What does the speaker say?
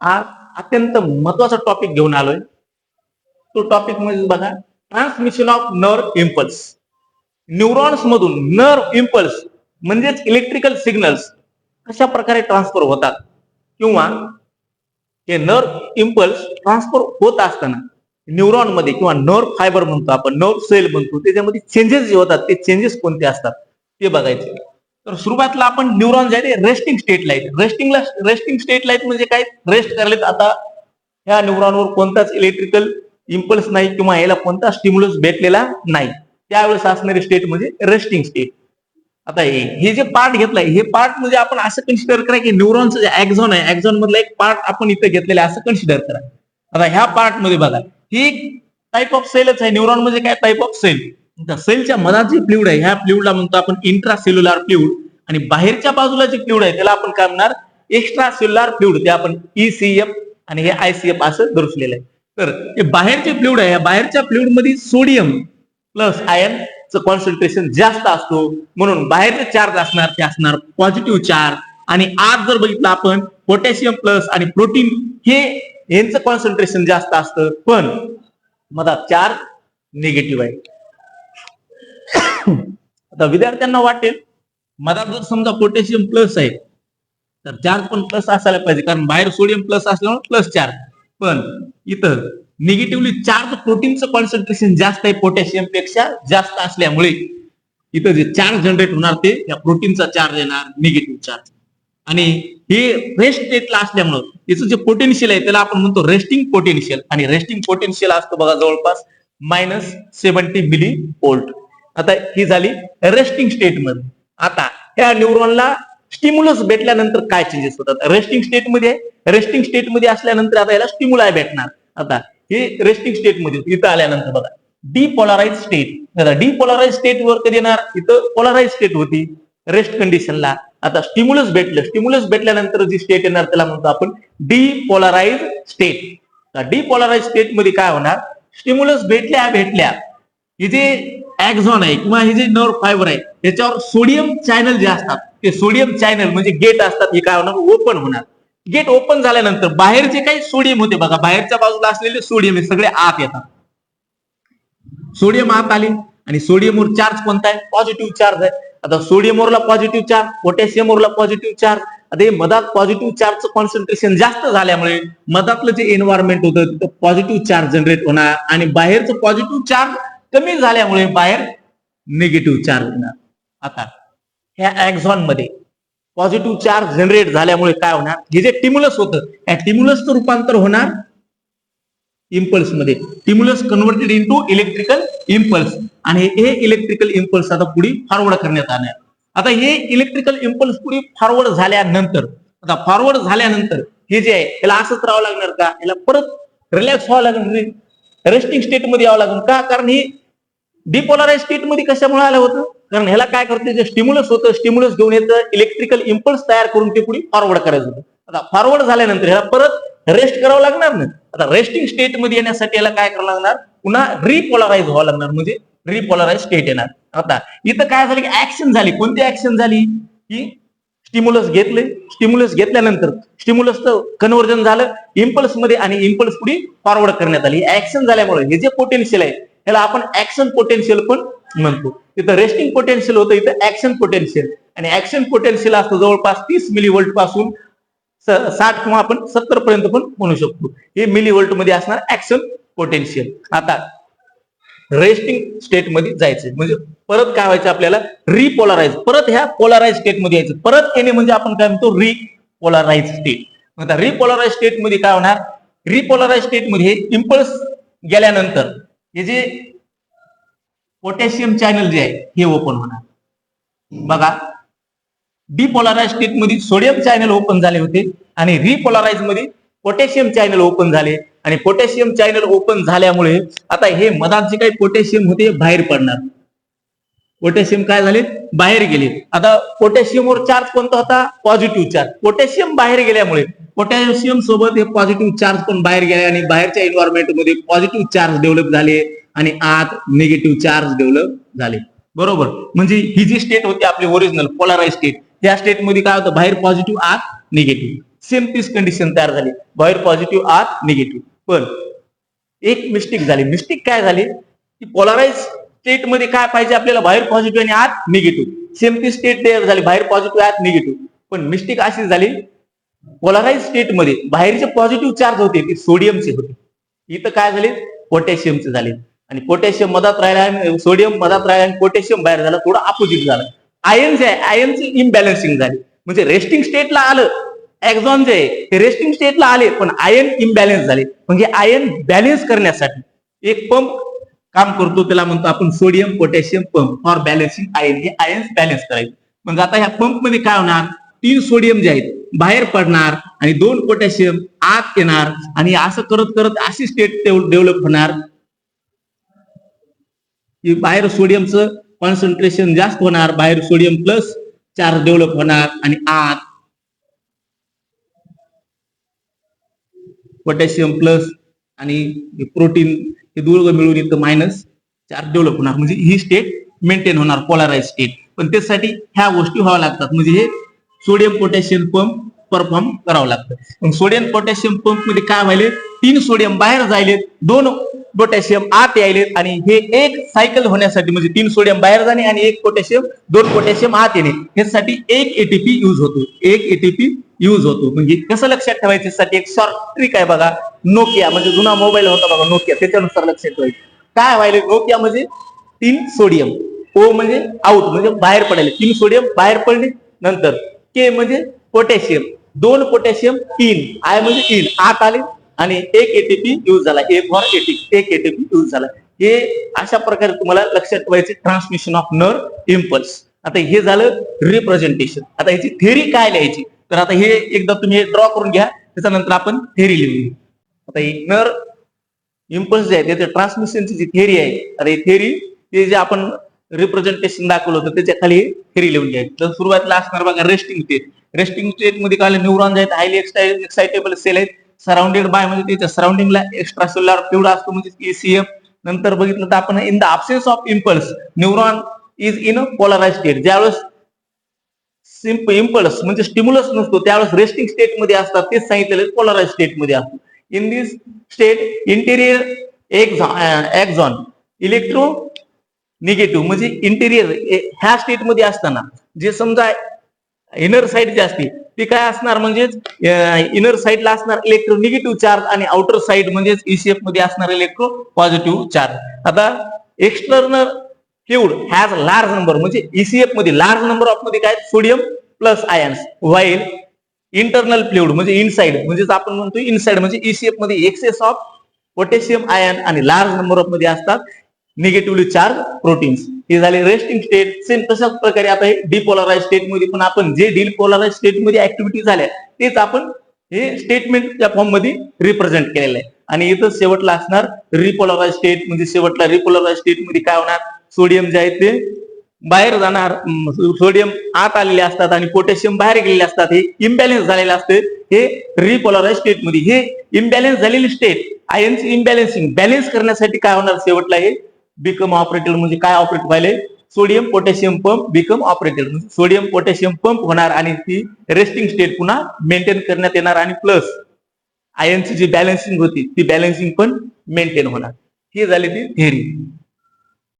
हा अत्यंत महत्वाचा टॉपिक घेऊन आलोय. तो टॉपिक म्हणजे बघा, transmission of nerve impulse. Neurons मधून नर्व इम्पल्स म्हणजेच इलेक्ट्रिकल सिग्नल्स कशा प्रकारे ट्रान्सफर होतात किंवा हे नर्व इम्पल्स ट्रान्सफर होत असताना न्यूरॉन मध्ये किंवा नर्व फायबर म्हणतो आपण, नर्व सेल म्हणतो, त्याच्यामध्ये चेंजेस जे होतात ते चेंजेस कोणते असतात ते बघायचे. तर सुरुवातीला आपण न्यूरॉन जे आहे ते रेस्टिंग स्टेटला आहेत. रेस्टिंग स्टेटला आहेत म्हणजे काय, रेस्ट करायला. आता ह्या न्यूरॉनवर कोणताच इलेक्ट्रिकल इम्पल्स नाही किंवा याला कोणता स्टिम्युलस भेटलेला नाही, त्यावेळेस असणारी स्टेट म्हणजे रेस्टिंग स्टेट. आता हे जे पार्ट घेतलाय, हे पार्ट म्हणजे आपण असं कन्सिडर करा की न्यूरॉनचं जे ऍक्झॉन आहे, ऍक्झॉन मधला एक पार्ट आपण इथं घेतलेला आहे असं कन्सिडर करा. आता ह्या पार्ट मध्ये बघा, ही टाईप ऑफ सेलच आहे. न्यूरॉन म्हणजे काय, टाईप ऑफ सेल. सेलच्या मधात जे फ्लुइड आहे, ह्या फ्लुइडला म्हणतो आपण इंट्रा सेल्युलर फ्लुइड, आणि बाहेरच्या बाजूला जे फ्लुइड आहे त्याला आपण काय म्हणणार, एक्स्ट्रा सेल्युलर फ्लुइड. ते आपण ECF आणि हे ICF असं दर्शवलेलं आहे. तर हे बाहेरचे फ्लुइड आहे, बाहेरच्या फ्लुइड मध्ये सोडियम प्लस आयन कॉन्सन्ट्रेशन जास्त असतो, म्हणून बाहेरचे चार्ज असणार ते असणार पॉझिटिव्ह चार्ज. आणि आत जर बघितलं आपण, पोटॅशियम प्लस आणि प्रोटीन हे यांचं कॉन्सन्ट्रेशन जास्त असतं, पण मधात चार्ज निगेटिव्ह आहे. आता विद्यार्थ्यांना वाटेल, मधात जर समजा पोटॅशियम प्लस आहे तर चार्ज पण प्लस असायला पाहिजे, कारण बाहेर सोडियम प्लस असल्यामुळे प्लस चार्ज. पण इथं निगेटिव्हली चार्ज प्रोटीनचं कॉन्सन्ट्रेशन जास्त आहे पोटॅशियम पेक्षा जास्त असल्यामुळे इथं जे चार्ज जनरेट होणार ते या प्रोटीनचा चार्ज येणार, निगेटिव्ह चार्ज. आणि हे रेस्ट स्टेटला असल्यामुळं याचं जे पोटेन्शियल आहे त्याला आपण म्हणतो रेस्टिंग पोटेन्शियल, आणि रेस्टिंग पोटेन्शियल असतं बघा जवळपास -70 मिली व्होल्ट. आता ही झाली रेस्टिंग स्टेट मध्ये. आता ह्या न्यूरॉनला स्टिम्युलस भेटल्यानंतर काय चेंजेस होतात रेस्टिंग स्टेट मध्ये. रेस्टिंग स्टेट मध्ये असल्यानंतर आता याला स्टिम्युलाय भेटणार. आता हे रेस्टिंग स्टेट मध्ये इथं आल्यानंतर बघा, डीपोलराइज स्टेट. आता डीपोलराइज स्टेट वर कधी येणार, इथं पोलराइज स्टेट होती रेस्ट कंडिशनला. आता स्टिम्युलस भेटलं, स्टिम्युलस भेटल्यानंतर जी स्टेट येणार त्याला म्हणतो आपण डीपोलराइज स्टेट. डीपोलराइज स्टेट मध्ये काय होणार, स्टिम्युलस भेटल्या हे जे ऍक्झॉन आहे किंवा हे जे नर्व फायबर आहे त्याच्यावर सोडियम चॅनल जे असतात, ते सोडियम चॅनल म्हणजे गेट असतात, हे काय होणार, ओपन होणार. गेट ओपन झाल्यानंतर बाहेर जे काही सोडियम होते बघा, बाहेरच्या बाजूला असलेले सोडियम हे सगळे आत येतात. सोडियम आत आले आणि सोडियमवर चार्ज कोणता आहे, पॉझिटिव्ह चार्ज आहे. आता सोडियमवरला पॉझिटिव्ह चार्ज, पोटॅशियमवरला पॉझिटिव्ह चार्ज. आता हे मधात पॉझिटिव्ह चार्जचं कॉन्सन्ट्रेशन जास्त झाल्यामुळे मधातलं जे एन्व्हायरमेंट होतं तिथं पॉझिटिव्ह चार्ज जनरेट होणार, आणि बाहेरचं पॉझिटिव्ह चार्ज कमी झाल्यामुळे बाहेर निगेटिव्ह चार्ज येणार. आता ह्या ऍक्झॉन मध्ये पॉझिटिव्ह चार्ज जनरेट झाल्यामुळे काय होणार, हे जे टिम्युलस होतं या टिम्युलसचं रूपांतर होणार इम्पल्स मध्ये. टिम्युलस कन्व्हर्टेड इनटू इलेक्ट्रिकल इम्पल्स, आणि हे इलेक्ट्रिकल इम्पल्स आता पुढे फॉरवर्ड करण्यात आले. आता हे इलेक्ट्रिकल इम्पल्स पुढे फॉरवर्ड झाल्यानंतर, हे जे आहे त्याला असंच राहावं लागणार का, याला परत रिलॅक्स व्हावं लागणार, रेस्टिंग स्टेट मध्ये यावं लागणार का, कारण हे डिपोलराइज स्टेट मध्ये कशामुळे आलं होतं, कारण ह्याला काय करते, जे स्टिम्युलस होतं स्टिम्युलस घेऊन येतं, इलेक्ट्रिकल इम्पल्स तयार करून ते पुढे फॉरवर्ड करायचं होतं. आता फॉरवर्ड झाल्यानंतर ह्याला परत रेस्ट करावं लागणार ना. आता रेस्टिंग स्टेट मध्ये येण्यासाठी याला काय करावं लागणार, पुन्हा रिपोलराइज व्हावं लागणार, म्हणजे रिपोलराइज स्टेट येणार. आता इथं काय झालं की ऍक्शन झाली. कोणती ऍक्शन झाली, की स्टिम्युलस घेतले, स्टिम्युलस घेतल्यानंतर स्टिम्युलसचं कन्व्हर्जन झालं इम्पल्स मध्ये, आणि इम्पल्स पुढे फॉरवर्ड करण्यात आली. ऍक्शन झाल्यामुळे हे जे पोटेन्शियल आहे याला आपण ऍक्शन पोटेन्शियल पण म्हणतो. तिथं रेस्टिंग पोटेन्शियल होतं, इथं ऍक्शन पोटेन्शियल. आणि ऍक्शन पोटेन्शियल असतं जवळपास 30 मिली व्होल्ट पासून 60 किंवा आपण 70 पर्यंत पण म्हणू शकतो. हे मिली व्होल्ट मध्ये असणार ऍक्शन पोटेन्शियल. आता रेस्टिंग स्टेट मध्ये जायचं म्हणजे परत काय व्हायचं आपल्याला, रिपोलराइज. परत ह्या पोलराइज स्टेट मध्ये यायचं. परत येणे म्हणजे आपण काय म्हणतो, रिपोलराइज स्टेट. आता रिपोलराइज स्टेट मध्ये काय होणार, रिपोलराइज स्टेट मध्ये इम्पल्स गेल्यानंतर हे जे पोटॅशियम चॅनल जे आहे हे ओपन होणार. बघा, डिपोलराइज स्टेट मध्ये सोडियम चॅनल ओपन झाले होते, आणि रिपोलराइज मध्ये पोटॅशियम चॅनल ओपन झाले. आणि पोटॅशियम चॅनल ओपन झाल्यामुळे आता हे मधात जे काही पोटॅशियम होते बाहेर पडणार. पोटॅशियम काय झाले, बाहेर गेले. आता पोटॅशियमवर चार्ज कोणता होता, पॉझिटिव्ह चार्ज. पोटॅशियम बाहेर गेल्यामुळे पोटॅशियम सोबत हे पॉझिटिव्ह चार्ज पण बाहेर गेले, आणि बाहेरच्या एन्व्हायरमेंट मध्ये पॉझिटिव्ह चार्ज डेव्हलप झाले, आणि आत निगेटिव्ह चार्ज डेव्हलप झाले. बरोबर, म्हणजे ही जी स्टेट होती आपली ओरिजिनल पोलराइज स्टेट, त्या स्टेट मध्ये काय होतं, बाहेर पॉझिटिव्ह आत निगेटिव्ह. सेम तीच कंडिशन तयार झाली, बाहेर पॉझिटिव्ह आत निगेटिव्ह. पण एक मिस्टेक झाली. मिस्टेक काय झाली की पोलराइज स्टेट मध्ये काय पाहिजे आपल्याला, बाहेर पॉझिटिव्ह आणि आत निगेटिव्ह. सेम ती स्टेट तयार झाली, बाहेर पॉझिटिव्ह आत निगेटिव्ह. पण मिस्टेक अशी झाली, पोलराइज स्टेट मध्ये बाहेरचे पॉझिटिव्ह चार्ज होते ते सोडियमचे होते, इथं काय झाले पोटॅशियमचे झाले. आणि पोटॅशियम मधात राहिला, सोडियम मधात राहिला आणि पोटॅशियम बाहेर झाला, थोडं अपोजिट झालं. आयन जे आहे आयनची इम्बॅलन्सिंग झाली, म्हणजे रेस्टिंग स्टेटला आलं एक्झॉन जे आहे ते रेस्टिंग स्टेटला आले, पण आयन इम्बॅलन्स झाले. म्हणजे आयन बॅलन्स करण्यासाठी एक पंप काम करतो, त्याला म्हणतो आपण sodium potassium pump for balancing ion. हे आयन्स बॅलन्स करायचे. मग आता ह्या पंप मध्ये काय होणार, 3 सोडियम जे आहेत बाहेर पडणार आणि 2 पोटॅशियम आत येणार, आणि असं करत करत अशी स्टेट डेव्हलप होणार की बाहेर सोडियमचं कॉन्सन्ट्रेशन जास्त होणार, बाहेर सोडियम प्लस चार्ज डेव्हलप होणार आणि आत पोटॅशियम प्लस आणि प्रोटीन हे दोघं मिळून इथं मायनस चार्ज डेव्हलप होणार. म्हणजे ही स्टेट मेंटेन होणार, पोलराइज स्टेट. पण त्यासाठी ह्या गोष्टी व्हाव्या लागतात, म्हणजे हे सोडियम पोटॅशियम पंप परफॉर्म करावं लागतं. मग सोडियम पोटॅशियम पंप मध्ये काय व्हायले, 3 सोडियम बाहेर जायलेत, 2 पोटॅशियम आत यायलेत, आणि हे एक सायकल होण्यासाठी म्हणजे 3 सोडियम बाहेर जाणे आणि 1 पोटॅशियम 2 पोटॅशियम आत येणे, यासाठी 1 एटीपी यूज होतो. 1 एटीपी यूज होतो. म्हणजे कसं लक्षात ठेवायचं, यासाठी एक शॉर्ट ट्रिक आहे बघा. नोकिया म्हणजे जुना मोबाईल होता बघा नोकिया, त्याच्यानुसार लक्षात ठेवायचं. काय व्हायले नोकिया म्हणजे 3 सोडियम, ओ म्हणजे आउट म्हणजे बाहेर पडायले, 3 सोडियम बाहेर पडले. नंतर के म्हणजे पोटॅशियम, 2 पोटॅशियम इन, आय म्हणजे इन आत आले, आणि 1 एटीपी यूज झाला, ए फॉर 1 एटीपी यूज झाला. हे अशा प्रकारे तुम्हाला लक्षात ठेवायचे ट्रान्समिशन ऑफ नर्व इम्पल्स. आता हे झालं रिप्रेझेंटेशन. आता याची थेअरी काय लिहायची, तर आता हे एकदा तुम्ही ड्रॉ करून घ्या, त्याच्यानंतर आपण थेअरी लिहू. आता ही नर्व इम्पल्स जे आहे त्याच्या ट्रान्समिशनची जी थेअरी आहे, आता ही थेअरी ते जे आपण रिप्रेझेंटेशन दाखवलं होतं त्याच्या खाली थेअरी लिहून घ्यायची. तर सुरुवातीला असणार बघा रेस्टिंग स्टेट. रेस्टिंग स्टेट मध्ये काय न्यूरॉन्स आहेत, हायली एक्साइटेबल सेल आहेत, सराउंडेड बाय म्हणजे त्याच्या सराउंडिंगला एक्स्ट्रा सेल्युलर फ्लुइड असतो म्हणजे ईसीएम. नंतर बघितलं तर आपण in the absence of impulse neuron is in polarise state. ज्यावेळेस इम्पल्स म्हणजे स्टिम्युलस नसतो त्यावेळेस रेस्टिंग स्टेट मध्ये असतात, तेच सांगितलेलं पोलराइज स्टेट मध्ये असतो. In this state interior axon electronegative म्हणजे इंटेरियर ह्या स्टेट मध्ये असताना जे समजा इनर साइड जे असते ती काय असणार, म्हणजे इनर साइडला असणार इलेक्ट्रो निगेटिव्ह चार्ज, आणि आउटर साइड म्हणजे ईसीएफ मध्ये असणार इलेक्ट्रो पॉझिटिव्ह चार्ज. आता external fluid has large number म्हणजे ईसीएफ मध्ये लार्ज नंबर ऑफ मध्ये काय sodium plus ions, while internal fluid म्हणजे इनसाइड म्हणजे आपण म्हणतो इनसाइड म्हणजे ईसीएफ मध्ये एक्सेस ऑफ पोटॅशियम आयन आणि लार्ज नंबर ऑफ मध्ये असतात निगेटिव्हली चार्ज प्रोटीन्स. हे झाले रेस्टिंग स्टेट. सेम तशाच प्रकारे आता हे डिपोलराइज स्टेट मध्ये पण आपण जे डिपोलराइज स्टेट मध्ये ऍक्टिव्हिटी झाल्या तेच आपण हे स्टेटमेंटच्या फॉर्म मध्ये रिप्रेझेंट केलेलं आहे. आणि इथं शेवटला असणार रिपोलराइज स्टेट म्हणजे शेवटला रिपोलराइज स्टेट मध्ये काय होणार, सोडियम जे आहे ते बाहेर जाणार, सोडियम आत आलेले असतात आणि पोटॅशियम बाहेर गेलेले असतात. हे इम्बॅलन्स झालेले असते हे रिपोलराइज स्टेट मध्ये. हे इम्बॅलन्स झालेली स्टेट आयनची इम्बॅलन्सिंग बॅलन्स करण्यासाठी काय होणार, शेवटला हे बिकम ऑपरेटेड म्हणजे काय ऑपरेट व्हायले, sodium potassium pump become operated म्हणजे सोडियम पोटॅशियम पंप होणार आणि ती रेस्टिंग स्टेट पुन्हा मेंटेन करण्यात येणार, आणि प्लस आयनची जी बॅलन्सिंग होती ती बॅलन्सिंग पण मेंटेन होणार. ही झाली ती थेअरी.